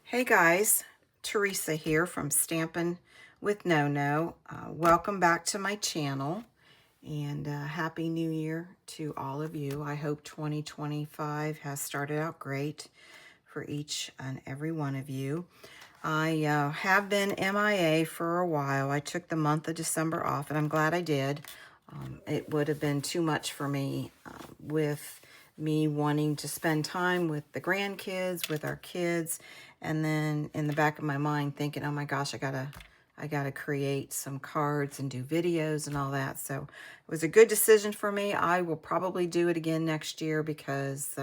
Hey guys, Teresa here from Stampin' with No. Welcome back to my channel and Happy New Year to all of you. I hope 2025 has started out great for each and every one of you. I have been MIA for a while. I took the month of December off and I'm glad I did. It would have been too much for me with me wanting to spend time with the grandkids, with our kids, and then in the back of my mind thinking, oh my gosh, I gotta create some cards and do videos and all that. So it was a good decision for me. I will probably do it again next year because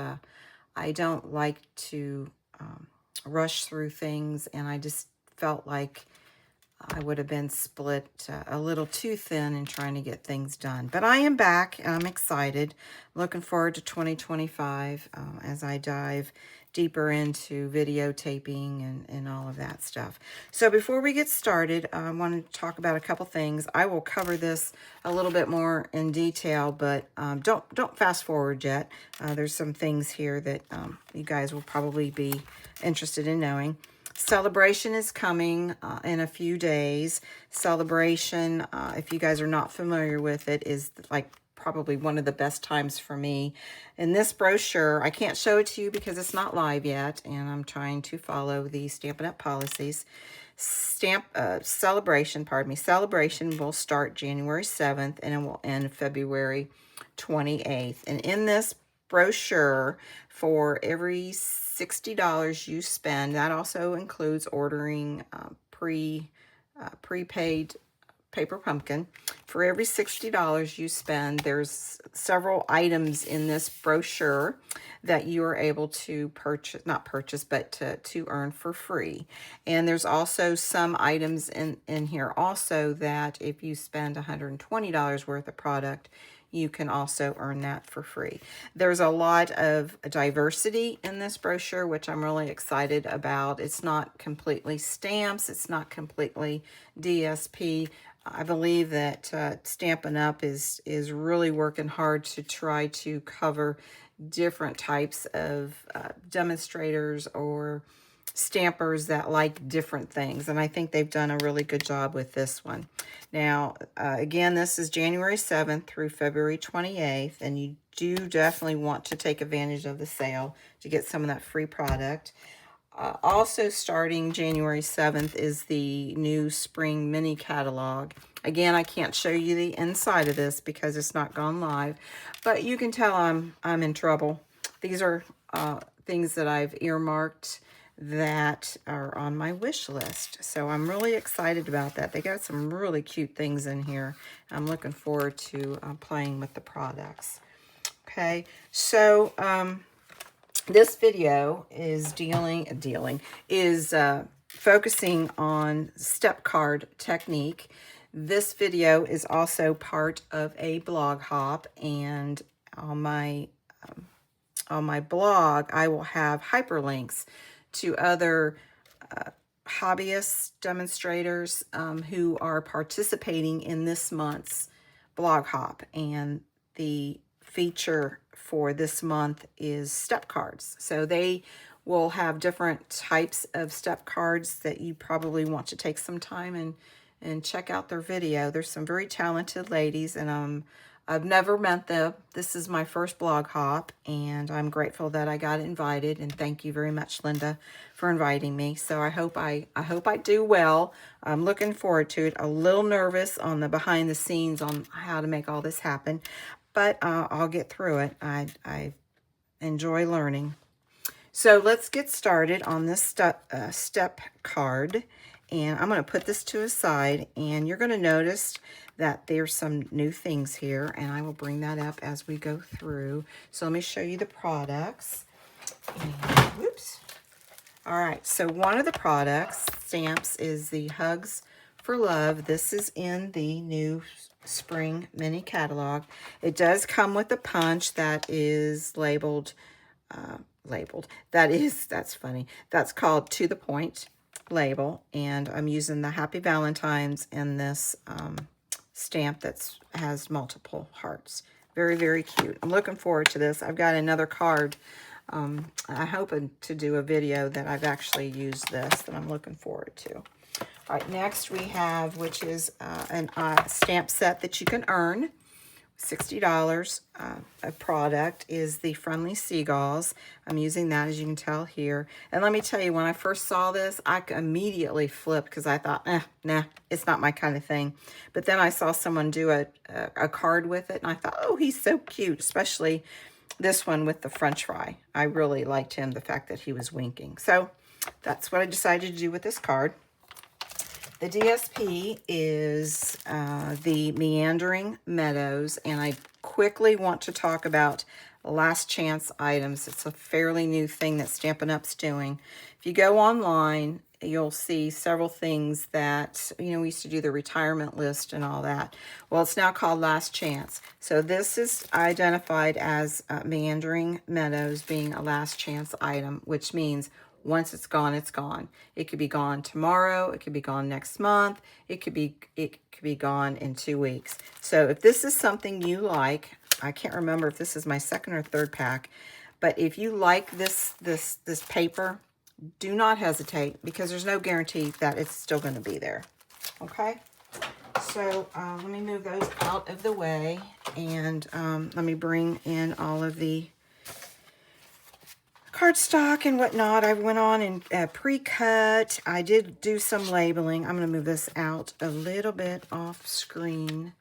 I don't like to rush through things, and I just felt like I would have been split a little too thin in trying to get things done. But I am back, and I'm excited. Looking forward to 2025 as I dive deeper into videotaping and all of that stuff. So before we get started, I want to talk about a couple things. I will cover this a little bit more in detail, but don't fast forward yet. There's some things here that you guys will probably be interested in knowing. Celebration is coming in a few days. Celebration, if you guys are not familiar with it, is like probably one of the best times for me. In this brochure, I can't show it to you because it's not live yet, and I'm trying to follow the Stampin' Up! Policies. Celebration will start January 7th, and it will end February 28th. And in this brochure, for every $60 you spend, that also includes ordering prepaid paper pumpkin. For every $60 you spend, there's several items in this brochure that you are able to to earn for free. And there's also some items in here also that if you spend $120 worth of product, you can also earn that for free. There's a lot of diversity in this brochure, which I'm really excited about. It's not completely stamps. It's not completely DSP. I believe that Stampin' Up! is really working hard to try to cover different types of demonstrators or stampers that like different things, and I think they've done a really good job with this one. Now, again, this is January 7th through February 28th, and you do definitely want to take advantage of the sale to get some of that free product. Also starting January 7th is the new spring mini catalog. Again, I can't show you the inside of this because it's not gone live, but you can tell I'm in trouble. These are things that I've earmarked that are on my wish list. So I'm really excited about that. They got some really cute things in here. I'm looking forward to playing with the products. Okay, so this video is focusing on step card technique. This video is also part of a blog hop, and on my blog, I will have hyperlinks to other hobbyist demonstrators who are participating in this month's blog hop. And the feature for this month is step cards. So they will have different types of step cards that you probably want to take some time and check out their video. There's some very talented ladies, and I've never met them. This is my first blog hop, and I'm grateful that I got invited, and thank you very much, Linda, for inviting me. So I hope I do well. I'm looking forward to it. A little nervous on the behind the scenes on how to make all this happen, but I'll get through it. I enjoy learning. So let's get started on this step card. And I'm going to put this to a side, and you're going to notice that there's some new things here, and I will bring that up as we go through. So let me show you the products. And, whoops. All right, so one of the products, stamps, is the Hugs for Love. This is in the new spring mini catalog. It does come with a punch that is labeled, that's funny. That's called To the Point label, and I'm using the Happy Valentine's in this stamp that has multiple hearts. Very, very cute. I'm looking forward to this. I've got another card I'm hoping to do a video that I've actually used this that I'm looking forward to. All right, next we have, which is a stamp set that you can earn. $60 a product is the Friendly Seagulls. I'm using that, as you can tell here. And let me tell you, when I first saw this, I immediately flipped because I thought, nah, it's not my kind of thing. But then I saw someone do a card with it, and I thought, oh, he's so cute, especially this one with the French fry. I really liked him, the fact that he was winking. So that's what I decided to do with this card. The DSP is the Meandering Meadows, and I quickly want to talk about last chance items. It's a fairly new thing that Stampin' Up's doing. If you go online, you'll see several things that, we used to do the retirement list and all that. Well, it's now called Last Chance. So this is identified as Meandering Meadows being a last chance item, which means once it's gone, it's gone. It could be gone tomorrow. It could be gone next month. It could be gone in 2 weeks. So if this is something you like, I can't remember if this is my second or third pack, but if you like this paper, do not hesitate, because there's no guarantee that it's still going to be there. Okay. So let me move those out of the way, and let me bring in all of the cardstock and whatnot. I went on and pre-cut. I did do some labeling. I'm going to move this out a little bit off screen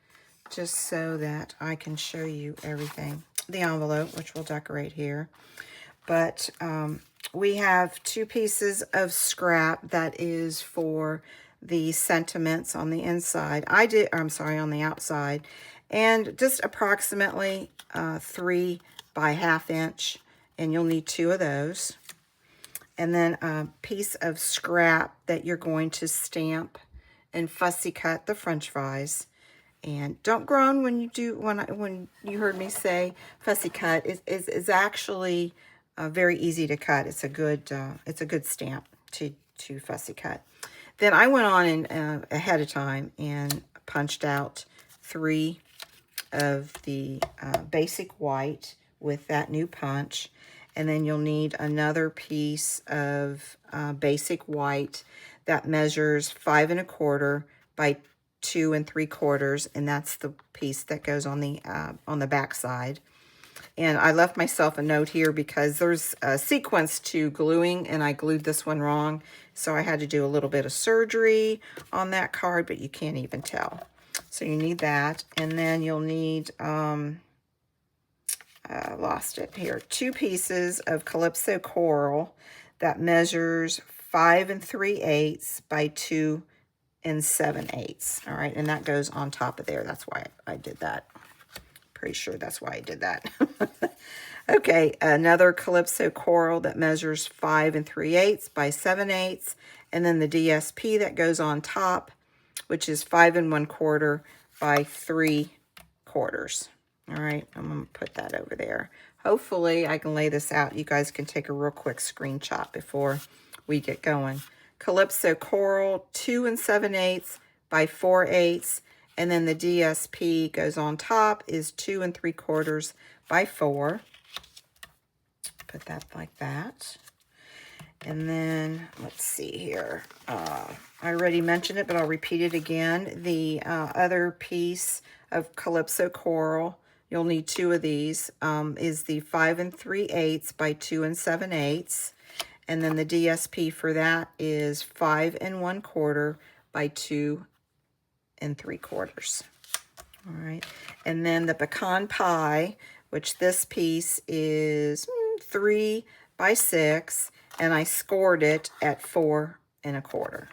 just so that I can show you everything. The envelope, which we'll decorate here. But we have 2 pieces of scrap that is for the sentiments on the inside. On the outside. And just approximately 3 by 1/2 inch. And you'll need 2 of those. And then a piece of scrap that you're going to stamp and fussy cut the French fries. And don't groan when you do, when you heard me say fussy cut. Is actually very easy to cut. It's a good stamp to fussy cut. Then I went on and ahead of time and punched out 3 of the basic white with that new punch. And then you'll need another piece of basic white that measures 5 1/4 by 2 3/4, and that's the piece that goes on the back side. And I left myself a note here because there's a sequence to gluing, and I glued this one wrong, so I had to do a little bit of surgery on that card, but you can't even tell. So you need that, and then you'll need lost it here. 2 pieces of Calypso coral that measures 5 3/8 by 2 7/8. All right, and that goes on top of there. That's why I did that. Pretty sure that's why I did that. Okay, another Calypso coral that measures 5 3/8 by 7/8, and then the DSP that goes on top, which is 5 1/4 by 3/4. All right, I'm going to put that over there. Hopefully, I can lay this out. You guys can take a real quick screenshot before we get going. Calypso coral, 2 7/8 by 4/8, and then the DSP goes on top is 2 3/4 by 4. Put that like that. And then, let's see here. I already mentioned it, but I'll repeat it again. The other piece of Calypso coral, you'll need 2 of these, is the 5 3/8 by 2 7/8. And then the DSP for that is 5 1/4 by 2 3/4. All right. And then the pecan pie, which this piece is 3 by 6, and I scored it at 4 1/4.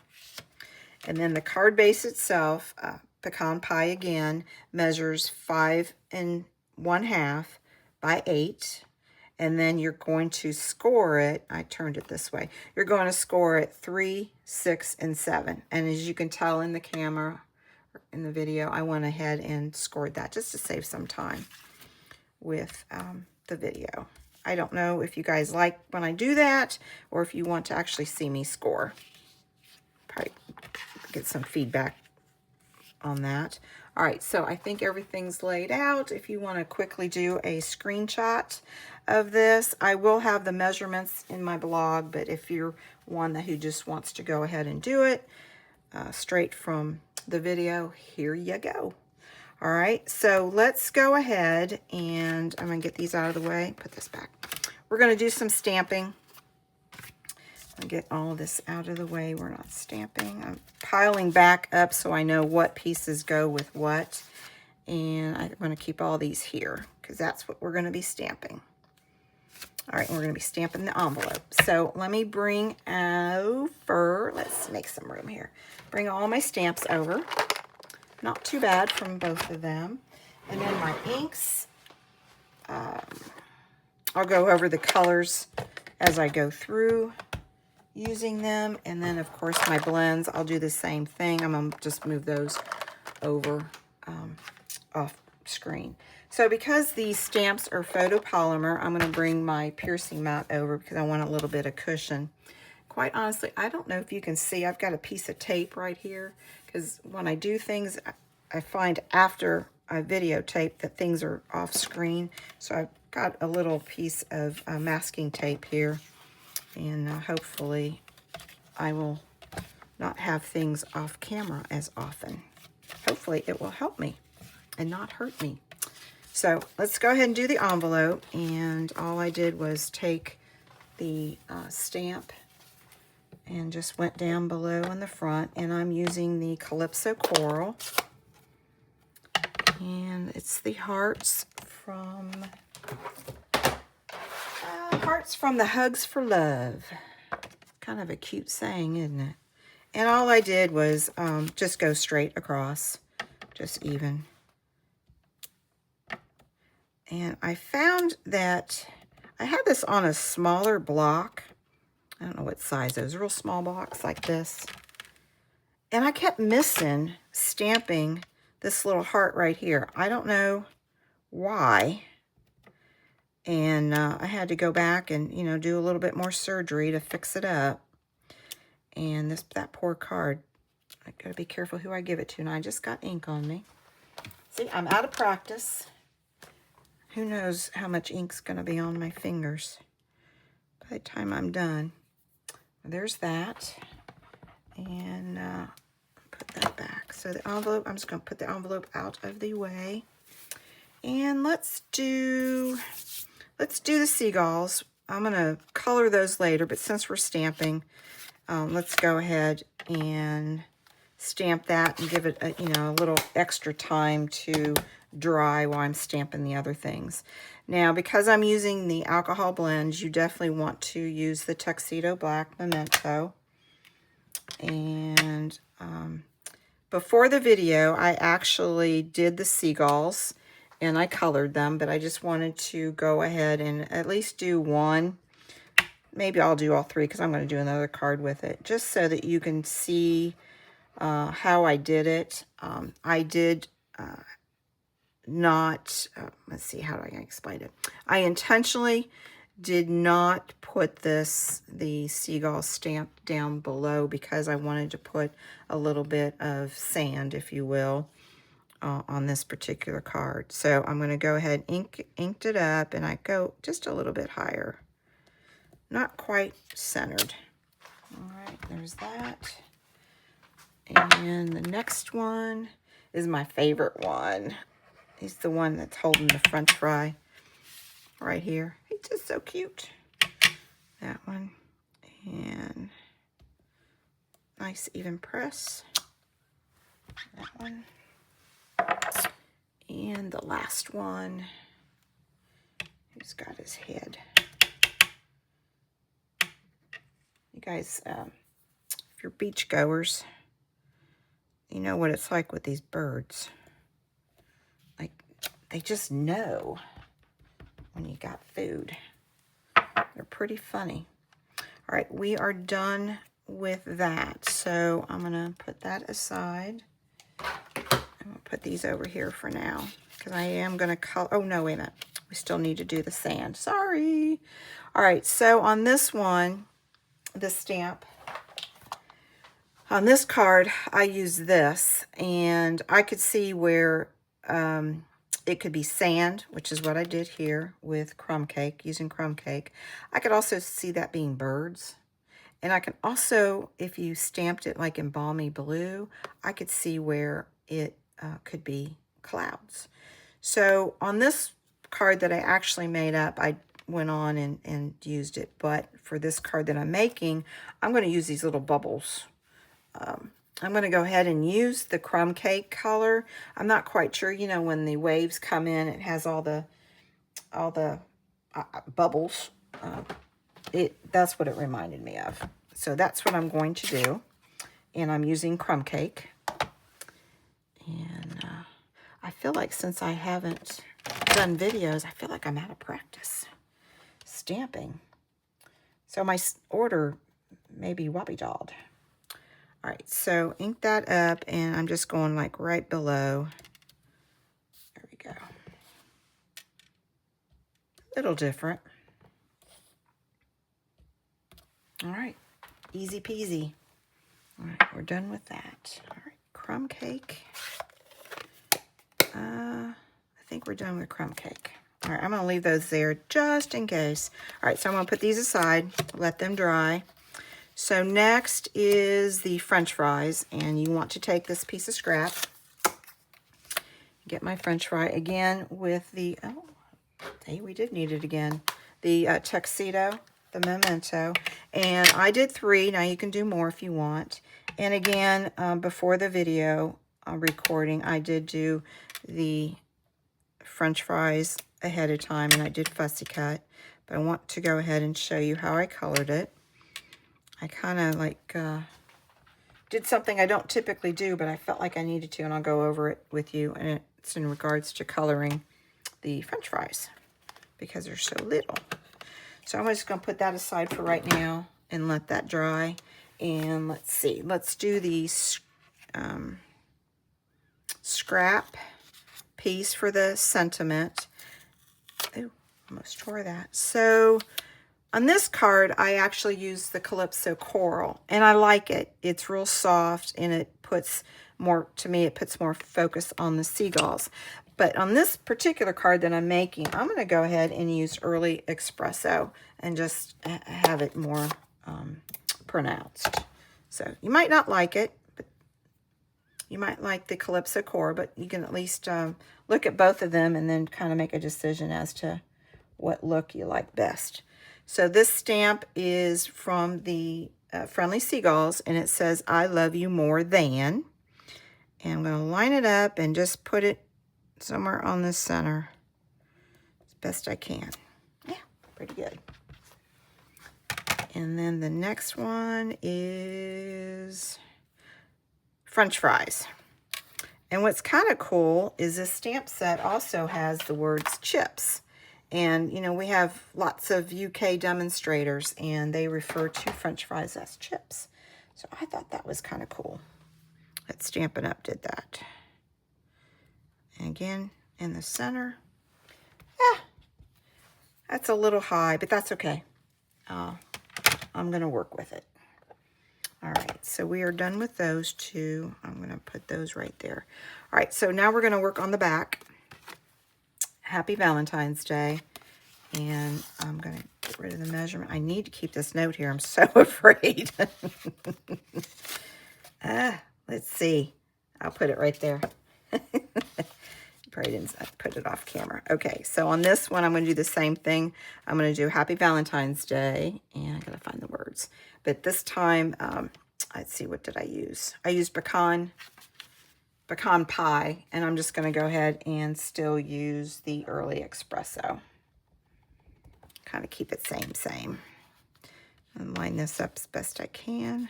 And then the card base itself, pecan pie again, measures 5 1/2 by 8. And then you're going to score it. I turned it this way. You're going to score it 3, 6, and 7. And as you can tell in the camera, in the video, I went ahead and scored that just to save some time with the video. I don't know if you guys like when I do that, or if you want to actually see me score. Probably get some feedback on that. All right, so I think everything's laid out. If you want to quickly do a screenshot of this, I will have the measurements in my blog, but if you're one who just wants to go ahead and do it straight from the video, here you go. All right, so let's go ahead and I'm going to get these out of the way, put this back. We're going to do some stamping. I'll get all of this out of the way. We're not stamping. I'm piling back up so I know what pieces go with what. And I'm going to keep all these here because that's what we're going to be stamping. All right, and we're going to be stamping the envelope. So let me bring over, let's make some room here. Bring all my stamps over. Not too bad from both of them. And then my inks, I'll go over the colors as I go through using them. And then of course my blends, I'll do the same thing. I'm going to just move those over off screen. So because these stamps are photopolymer, I'm going to bring my piercing mat over because I want a little bit of cushion. Quite honestly, I don't know if you can see, I've got a piece of tape right here because when I do things, I find after I videotape that things are off screen. So I've got a little piece of masking tape here, and hopefully I will not have things off camera as often. Hopefully it will help me and not hurt me. So let's go ahead and do the envelope. And all I did was take the stamp and just went down below in the front. And I'm using the Calypso Coral. And it's the hearts from the Hugs for Love. Kind of a cute saying, isn't it? And all I did was just go straight across, just even. And I found that I had this on a smaller block. I don't know what size, those real small blocks like this. And I kept missing stamping this little heart right here. I don't know why. And I had to go back and, you know, do a little bit more surgery to fix it up. And that poor card, I gotta be careful who I give it to. And I just got ink on me. See, I'm out of practice. Who knows how much ink's gonna be on my fingers by the time I'm done. There's that. And put that back. So the envelope, I'm just gonna put the envelope out of the way. And let's do the seagulls. I'm gonna color those later, but since we're stamping, let's go ahead and stamp that and give it a, a little extra time to dry while I'm stamping the other things. Now, because I'm using the alcohol blends, you definitely want to use the Tuxedo Black Memento. And before the video, I actually did the seagulls and I colored them, but I just wanted to go ahead and at least do one. Maybe I'll do all three because I'm going to do another card with it, just so that you can see how I did it. I did not, let's see, how do I explain it? I intentionally did not put the seagull stamp down below because I wanted to put a little bit of sand, if you will, on this particular card. So I'm going to go ahead and inked it up, and I go just a little bit higher. Not quite centered. All right, there's that. And the next one is my favorite one. He's the one that's holding the French fry right here. He's just so cute. That one. And nice even press. That one. And the last one. Who's got his head? You guys, if you're beach goers, you know what it's like with these birds. Like, they just know when you got food. They're pretty funny. All right, we are done with that. So I'm going to put that aside. I'm going to put these over here for now because I am going to color. Oh, no, wait a minute. We still need to do the sand. Sorry. All right, so on this one, the stamp, On this card, I use this, and I could see where it could be sand, which is what I did here with crumb cake, using crumb cake. I could also see that being birds. And I can also, if you stamped it like in balmy blue, I could see where it could be clouds. So on this card that I actually made up, I went on and used it. But for this card that I'm making, I'm going to use these little bubbles. I'm going to go ahead and use the crumb cake color. I'm not quite sure, you know, when the waves come in, it has all the bubbles. That's what it reminded me of. So that's what I'm going to do. And I'm using crumb cake. And I feel like since I haven't done videos, I feel like I'm out of practice stamping. So my order may be wobbly-dawed. All right, so ink that up, and I'm just going like right below. There we go. A little different. All right, easy peasy. All right, we're done with that. All right, crumb cake. I think we're done with crumb cake. All right, I'm going to leave those there just in case. All right, so I'm going to put these aside, let them dry. So next is the French fries, and you want to take this piece of scrap, get my French fry again with the, oh, hey, we did need it again, the tuxedo, the memento, and I did 3. Now you can do more if you want. And again, before the video recording, I did do the French fries ahead of time, and I did fussy cut, but I want to go ahead and show you how I colored it. I kind of like did something I don't typically do, but I felt like I needed to, and I'll go over it with you. And it's in regards to coloring the French fries because they're so little. So I'm just going to put that aside for right now and let that dry. And let's see. Let's do the scrap piece for the sentiment. Oh, almost tore that. So on this card, I actually use the Calypso Coral, and I like it. It's real soft, and it puts more, to me, it puts more focus on the seagulls. But on this particular card that I'm making, I'm going to go ahead and use Early Espresso and just have it more pronounced. So you might not like it, but you might like the Calypso Coral, but you can at least look at both of them and then kind of make a decision as to what look you like best. So this stamp is from the Friendly Seagulls, and it says, I love you more than. And I'm going to line it up and just put it somewhere on the center as best I can. Yeah, pretty good. And then the next one is French fries. And what's kind of cool is this stamp set also has the words chips. And, you know, we have lots of UK demonstrators, and they refer to French fries as chips. So I thought that was kind of cool that Stampin' Up! Did that. And again, in the center. That's a little high, but that's okay. I'm going to work with it. All right, so we are done with those two. I'm going to put those right there. All right, so now we're going to work on the back. Happy Valentine's Day. And I'm going to get rid of the measurement. I need to keep this note here. I'm so afraid. Let's see. I'll put it right there. Probably didn't put it off camera. Okay, so on this one, I'm going to do the same thing. I'm going to do Happy Valentine's Day. And I got to find the words. But this time, let's see, what did I use? I used pecan pie. And I'm just going to go ahead and still use the Early Espresso. Kind of keep it same. And line this up as best I can.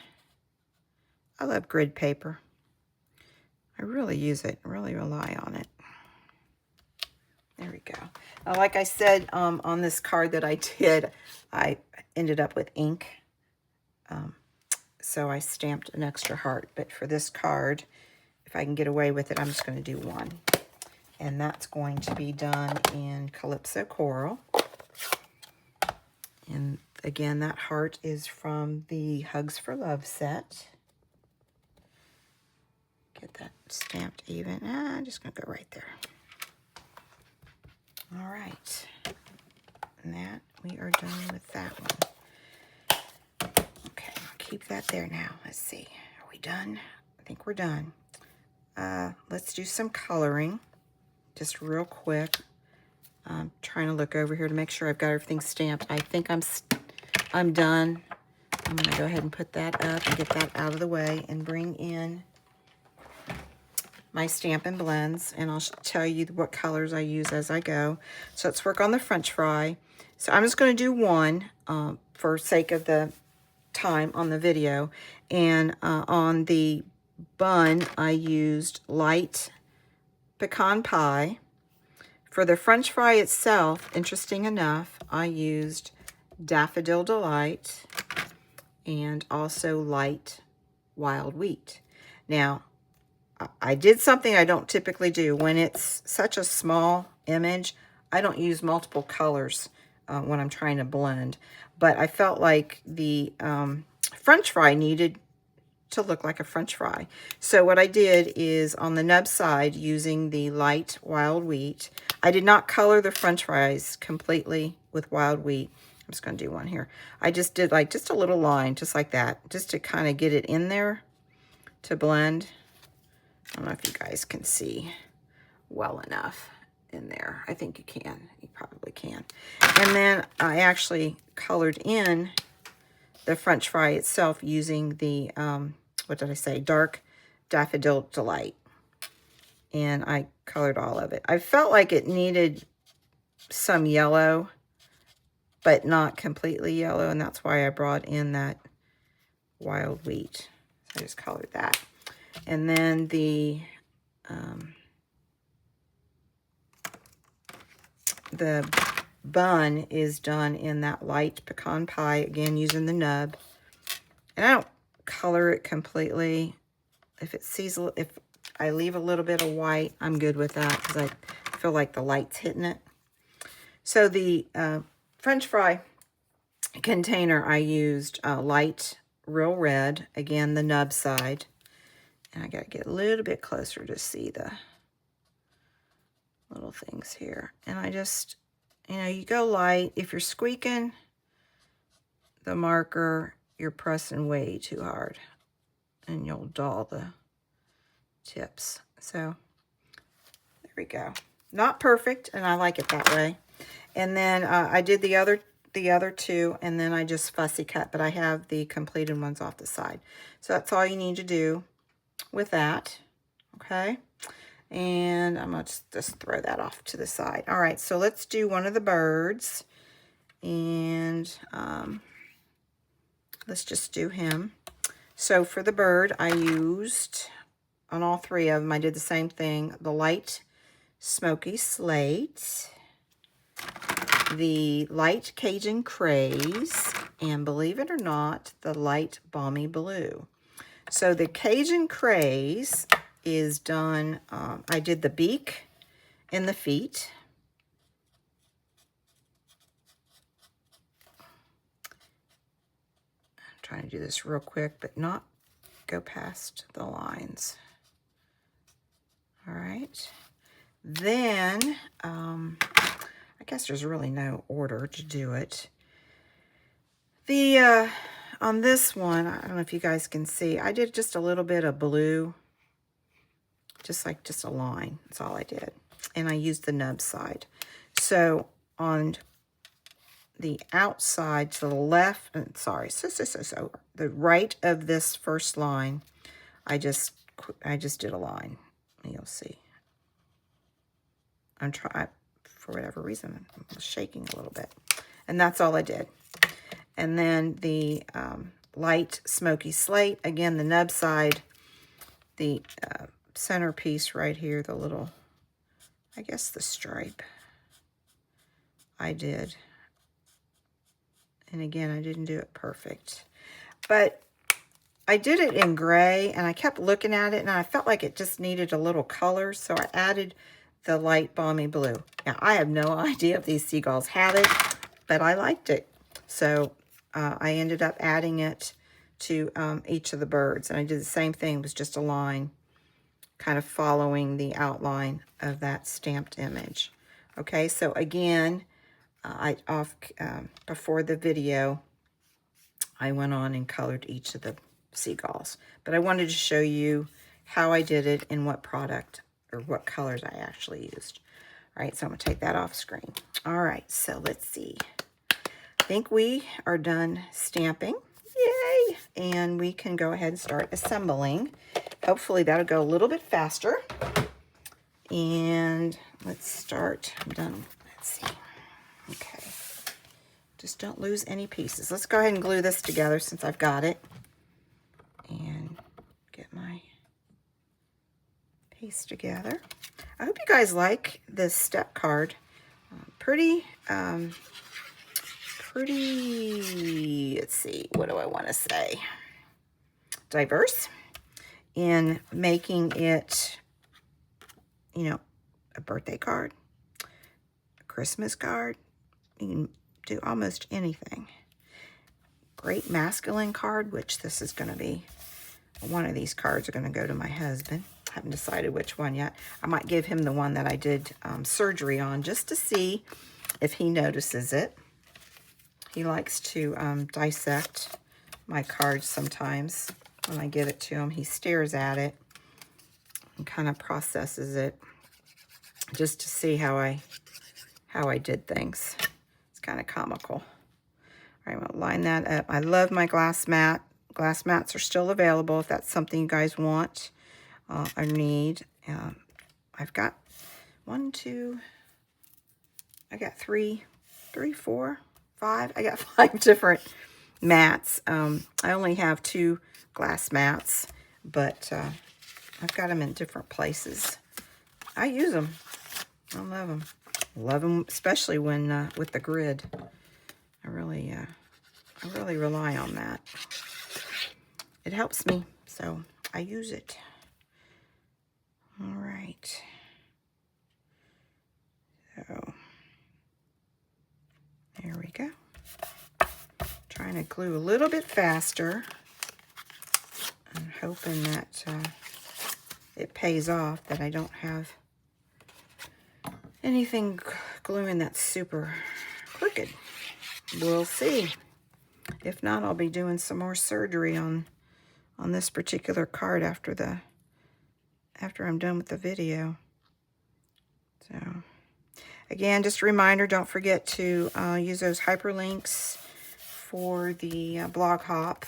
I love grid paper. I really use it, really rely on it. There we go. Now, like I said, on this card that I did, I ended up with ink. So I stamped an extra heart. But for this card, if I can get away with it, I'm just going to do one. And that's going to be done in Calypso Coral. And again, that heart is from the Hugs for Love set. Get that stamped even. I'm just going to go right there. All right. And that, we are done with that one. Okay, I'll keep that there now. Let's see. Are we done? I think we're done. Let's do some coloring. Just real quick. I'm trying to look over here to make sure I've got everything stamped. I think I'm done. I'm going to go ahead and put that up and get that out of the way and bring in my Stampin' Blends, and I'll tell you what colors I use as I go. So let's work on the French fry. So I'm just going to do one for sake of the time on the video. And on the bun, I used light pecan pie. For the French fry itself, interesting enough, I used Daffodil Delight and also light wild wheat. Now, I did something I don't typically do. When it's such a small image, I don't use multiple colors when I'm trying to blend. But I felt like the French fry needed to look like a French fry. So what I did is on the nub side, using the light wild wheat, I did not color the French fries completely with wild wheat. I'm just going to do one here. I just did like just a little line, just like that, just to kind of get it in there to blend. I don't know if you guys can see well enough in there. I think you can. You probably can. And then I actually colored in the French fry itself using the, what did I say? Dark Daffodil Delight. And I colored all of it. I felt like it needed some yellow, but not completely yellow. And that's why I brought in that wild wheat. So I just colored that. And then the bun is done in that light pecan pie, again using the nub. And I don't color it completely. If I leave a little bit of white, I'm good with that because I feel like the light's hitting it. So the French fry container, I used light real red, again the nub side. And I got to get a little bit closer to see the little things here. And I just, you go light. If you're squeaking the marker, you're pressing way too hard. And you'll dull the tips. So, there we go. Not perfect, and I like it that way. And then I did the other two, and then I just fussy cut. But I have the completed ones off the side. So that's all you need to do with that, okay? And I'm going to just throw that off to the side. All right, so let's do one of the birds. And let's just do him. So for the bird, I used, on all three of them, I did the same thing. The light smoky slate, the light Cajun craze, and believe it or not, the light balmy blue. So the Cajun craze is done, I did the beak and the feet. I'm trying to do this real quick, but not go past the lines. All right. Then, I guess there's really no order to do it. On this one, I don't know if you guys can see, I did just a little bit of blue, just a line. That's all I did. And I used the nub side. So on the outside to the left, so the right of this first line, I just did a line. You'll see. I'm trying, for whatever reason, I'm shaking a little bit. And that's all I did. And then the light smoky slate, again, the nub side, the centerpiece right here, the little, I guess the stripe I did. And again, I didn't do it perfect. But I did it in gray, and I kept looking at it, and I felt like it just needed a little color, so I added the light balmy blue. Now, I have no idea if these seagulls have it, but I liked it. So I ended up adding it to each of the birds, and I did the same thing. It was just a line kind of following the outline of that stamped image. Okay, so again, before the video, I went on and colored each of the seagulls. But I wanted to show you how I did it and what product or what colors I actually used. All right, so I'm going to take that off screen. All right, so let's see. I think we are done stamping. Yay! And we can go ahead and start assembling. Hopefully that'll go a little bit faster. And let's start. I'm done. Let's see. Okay. Just don't lose any pieces. Let's go ahead and glue this together since I've got it. And get my piece together. I hope you guys like this step card. Pretty, let's see, what do I want to say? Diverse in making it, you know, a birthday card, a Christmas card. You can do almost anything. Great masculine card, which this is going to be. One of these cards are going to go to my husband. I haven't decided which one yet. I might give him the one that I did surgery on just to see if he notices it. He likes to dissect my cards sometimes. When I give it to him, he stares at it and kind of processes it just to see how I did things. It's kind of comical. All right, I'm going to line that up. I love my glass mat. Glass mats are still available if that's something you guys want or need. I've got I got three, four, five. I got 5 different mats. I only have 2 glass mats, but I've got them in different places. I use them. I love them. Love them, especially when with the grid. I really rely on that. It helps me, so I use it. All right. So there we go. Trying to glue a little bit faster. I'm hoping that it pays off, that I don't have anything gluing that's super crooked. We'll see. If not, I'll be doing some more surgery on this particular card after I'm done with the video. So again, just a reminder, don't forget to use those hyperlinks for the blog hop.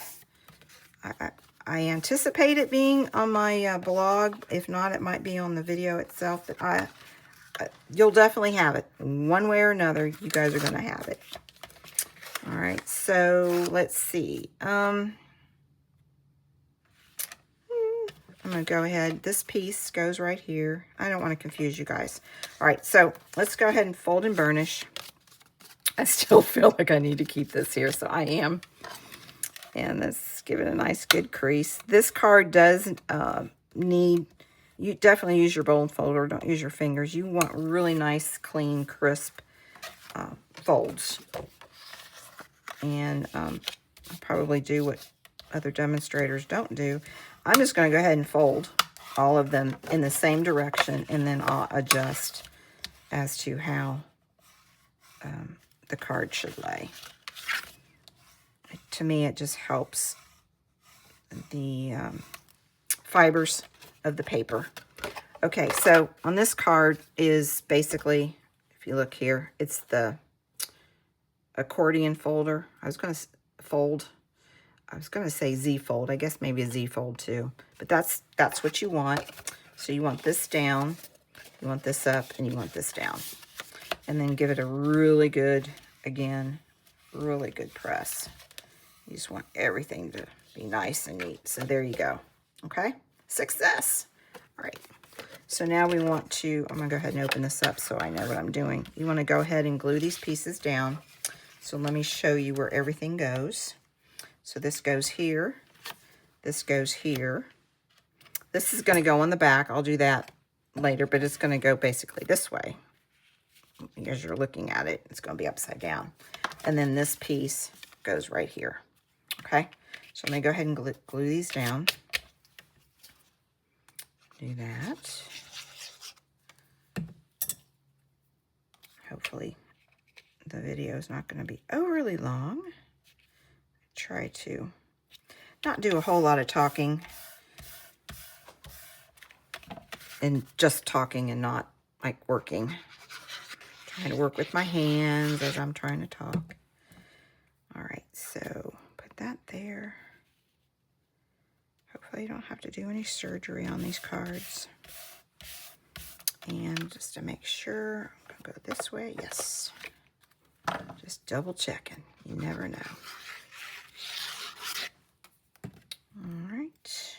I anticipate it being on my blog. If not, it might be on the video itself. But you'll definitely have it. One way or another, you guys are going to have it. All right, so let's see. I'm going to go ahead. This piece goes right here. I don't want to confuse you guys. All right, so let's go ahead and fold and burnish. I still feel like I need to keep this here, so I am. And let's give it a nice good crease. This card does need, you definitely use your bowl folder. Don't use your fingers. You want really nice, clean, crisp folds. And I'll probably do what other demonstrators don't do. I'm just going to go ahead and fold all of them in the same direction, and then I'll adjust as to how the card should lay. To me, it just helps the fibers of the paper. Okay, so on this card is basically, if you look here, it's the accordion folder. I was going to fold. I was going to say Z fold. I guess maybe a Z fold too. But that's what you want. So you want this down, you want this up, and you want this down. And then give it a really good, again, really good press. You just want everything to be nice and neat. So there you go. Okay? Success. All right. So now we want to, I'm going to go ahead and open this up so I know what I'm doing. You want to go ahead and glue these pieces down. So let me show you where everything goes. So this goes here. This goes here. This is going to go on the back. I'll do that later, but it's going to go basically this way. As you're looking at it, it's going to be upside down. And then this piece goes right here. Okay? So I'm going to go ahead and glue these down. do that. Hopefully the video is not going to be overly long. Try to not do a whole lot of talking and just talking and not like working. Trying to work with my hands as I'm trying to talk. All right, so put that there. Hopefully you don't have to do any surgery on these cards. And just to make sure, I'm gonna go this way, yes. Just double checking, you never know. All right.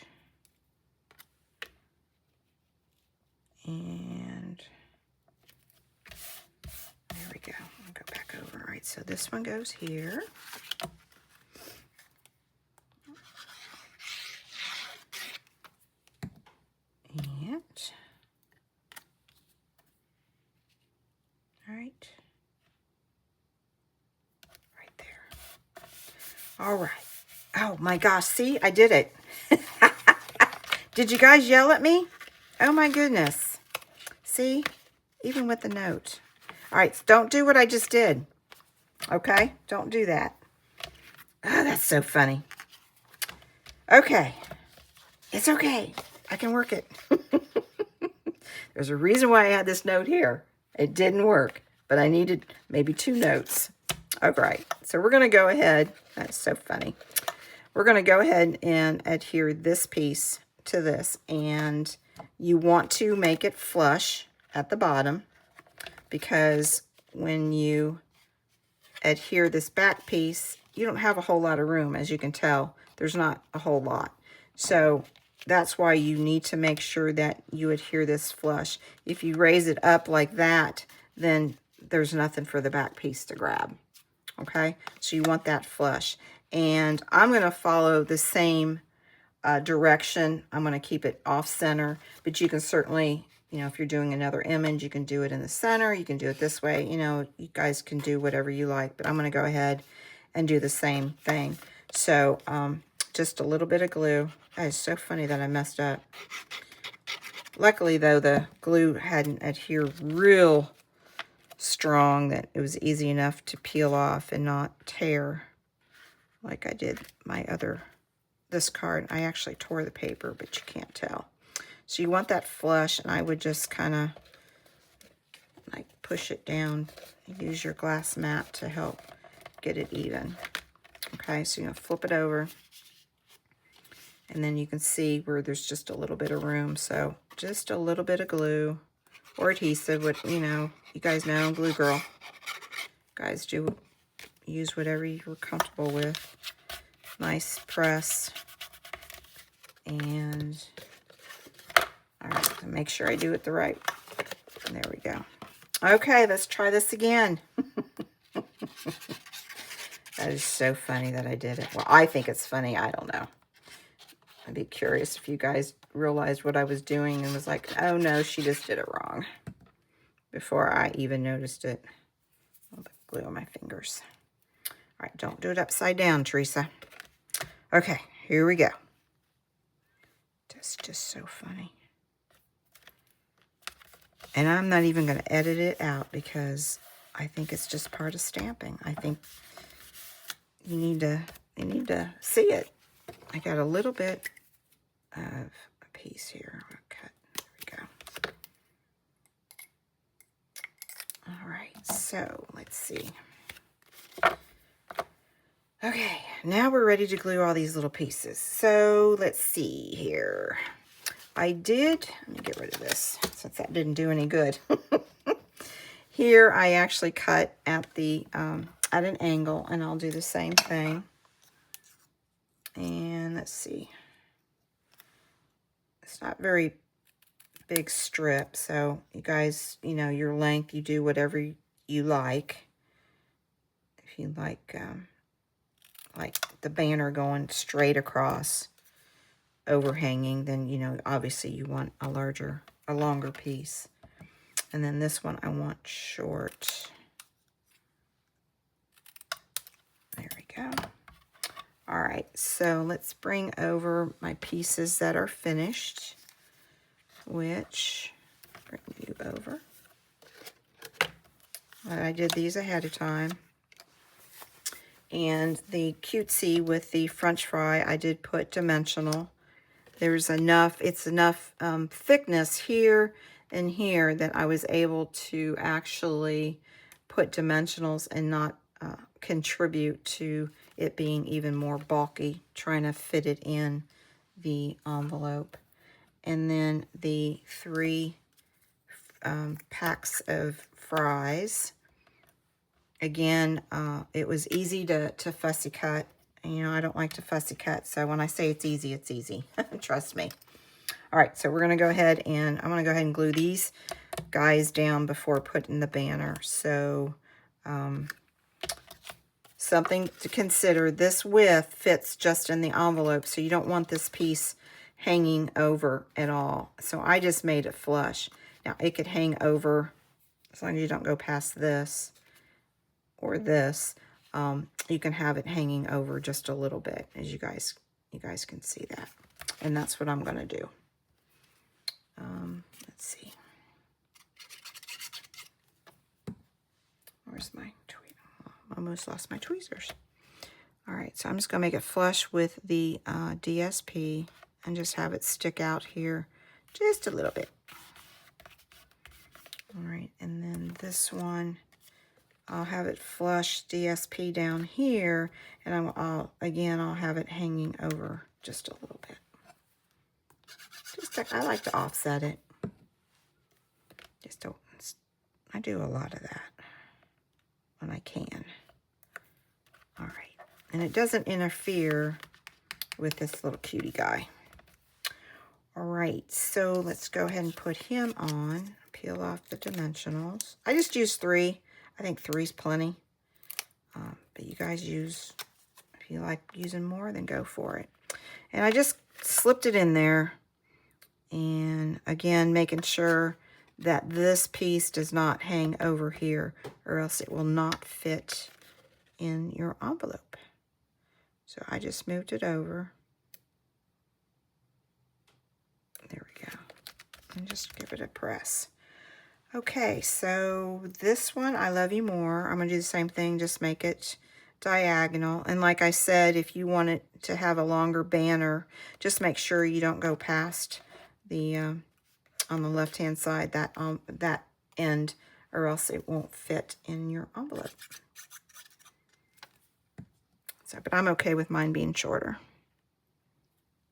And there we go, I'll go back over. All right, so this one goes here. And right there. All right. Oh my gosh, see, I did it. Did you guys yell at me? Oh my goodness. See, even with the note. All right, don't do what I just did. Okay, don't do that. Oh, that's so funny. Okay, it's okay. I can work it. There's a reason why I had this note here. It didn't work, but I needed maybe 2 notes. All right, so we're going to go ahead. That's so funny. We're going to go ahead and adhere this piece to this, and you want to make it flush at the bottom, because when you adhere this back piece, you don't have a whole lot of room. As you can tell, there's not a whole lot. So that's why you need to make sure that you adhere this flush. If you raise it up like that, then there's nothing for the back piece to grab. Okay, so you want that flush. And I'm going to follow the same direction. I'm going to keep it off center, but you can certainly, you know, if you're doing another image, you can do it in the center. You can do it this way. You know, you guys can do whatever you like, but I'm going to go ahead and do the same thing. So just a little bit of glue. That is so funny that I messed up. Luckily, though, the glue hadn't adhered real strong, that it was easy enough to peel off and not tear like I did this card. I actually tore the paper, but you can't tell. So you want that flush, and I would just kind of like push it down. Use your glass mat to help get it even. Okay, so you're going to flip it over, and then you can see where there's just a little bit of room. So just a little bit of glue or adhesive, you know, you guys know, glue girl. Guys, use whatever you're comfortable with. Nice press. And all right, so make sure I do it the right. There we go. Okay, let's try this again. That is so funny that I did it. Well, I think it's funny. I don't know. I'd be curious if you guys realized what I was doing and was like, oh no, she just did it wrong, before I even noticed it. A little bit of glue on my fingers. All right, don't do it upside down, Teresa. Okay, here we go. That's just so funny. And I'm not even going to edit it out, because I think it's just part of stamping. I think you need to see it. I got a little bit of a piece here. I'm going to cut. There we go. All right, so let's see. Okay, now we're ready to glue all these little pieces. So let's see here. Let me get rid of this since that didn't do any good. Here I actually cut at an angle, and I'll do the same thing. And let's see. It's not very big strip, so you guys, you know, your length, you do whatever you like. If you like the banner going straight across, overhanging, then, you know, obviously you want a longer piece. And then this one I want short. There we go. All right, so let's bring over my pieces that are finished. which, bring you over. I did these ahead of time. And the cutesy with the French fry, I did put dimensional. There's enough, it's enough thickness here and here that I was able to actually put dimensionals and not contribute to it being even more bulky, trying to fit it in the envelope. And then the 3 packs of fries. Again, it was easy to fussy cut. You know, I don't like to fussy cut, so when I say it's easy, it's easy. Trust me. All right, so we're going to go ahead and I'm going to go ahead and glue these guys down before putting the banner. So, something to consider, this width fits just in the envelope, so you don't want this piece hanging over at all. So I just made it flush. Now, it could hang over as long as you don't go past this or this. You can have it hanging over just a little bit, as you guys can see that. And that's what I'm going to do. Let's see. Where's my tweet? I almost lost my tweezers. All right, so I'm just going to make it flush with the DSP and just have it stick out here just a little bit. All right, and then this one, I'll have it flush DSP down here, and I'll have it hanging over just a little bit. I like to offset it. I do a lot of that when I can. All right, and it doesn't interfere with this little cutie guy. All right, so let's go ahead and put him on. Peel off the dimensionals. I just used 3. I think 3's plenty. But you guys if you like using more, then go for it. And I just slipped it in there. And again, making sure that this piece does not hang over here, or else it will not fit in your envelope. So I just moved it over. There we go. And just give it a press. Okay, so this one, I Love You More. I'm going to do the same thing, just make it diagonal. And like I said, if you want it to have a longer banner, just make sure you don't go past the, on the left-hand side, that end, or else it won't fit in your envelope. So, but I'm okay with mine being shorter.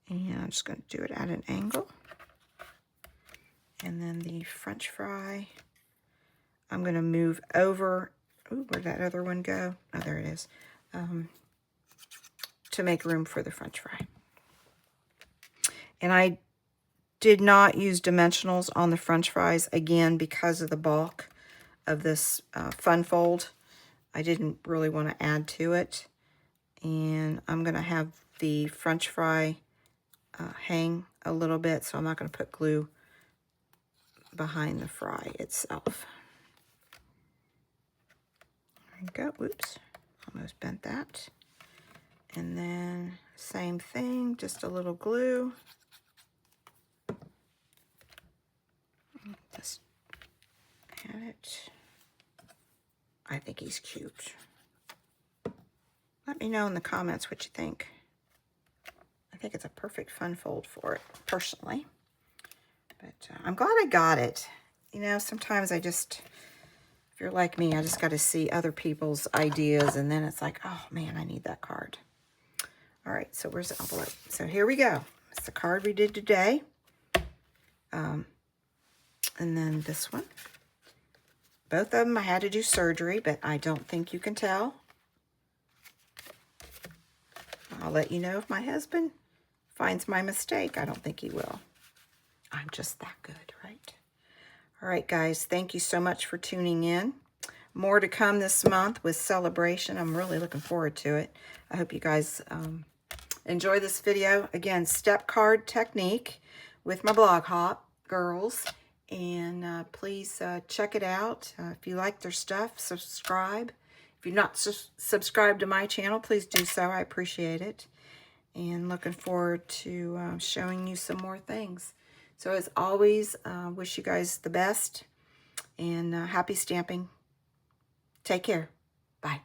And I'm just going to do it at an angle. And then the French fry, I'm going to move over. Ooh, where'd that other one go? Oh, there it is. To make room for the French fry. And I did not use dimensionals on the French fries, again, because of the bulk of this funfold. I didn't really want to add to it. And I'm going to have the French fry hang a little bit, so I'm not going to put glue behind the fry itself. There we go. Whoops. Almost bent that. And then same thing, just a little glue. Just add it. I think he's cute. Let me know in the comments what you think. I think it's a perfect fun fold for it, personally. But I'm glad I got it. You know, sometimes if you're like me, I just got to see other people's ideas, and then it's like, oh man, I need that card. All right, so where's the envelope? So here we go. It's the card we did today. And then this one. Both of them I had to do surgery, but I don't think you can tell. I'll let you know if my husband finds my mistake. I don't think he will. I'm just that good, right? All right, guys, thank you so much for tuning in. More to come this month with Celebration. I'm really looking forward to it. I hope you guys enjoy this video. Again, step card technique with my blog hop girls. And please check it out. If you like their stuff, subscribe. If you're not subscribed to my channel, please do so. I appreciate it. And looking forward to showing you some more things. So as always, wish you guys the best, and happy stamping. Take care. Bye.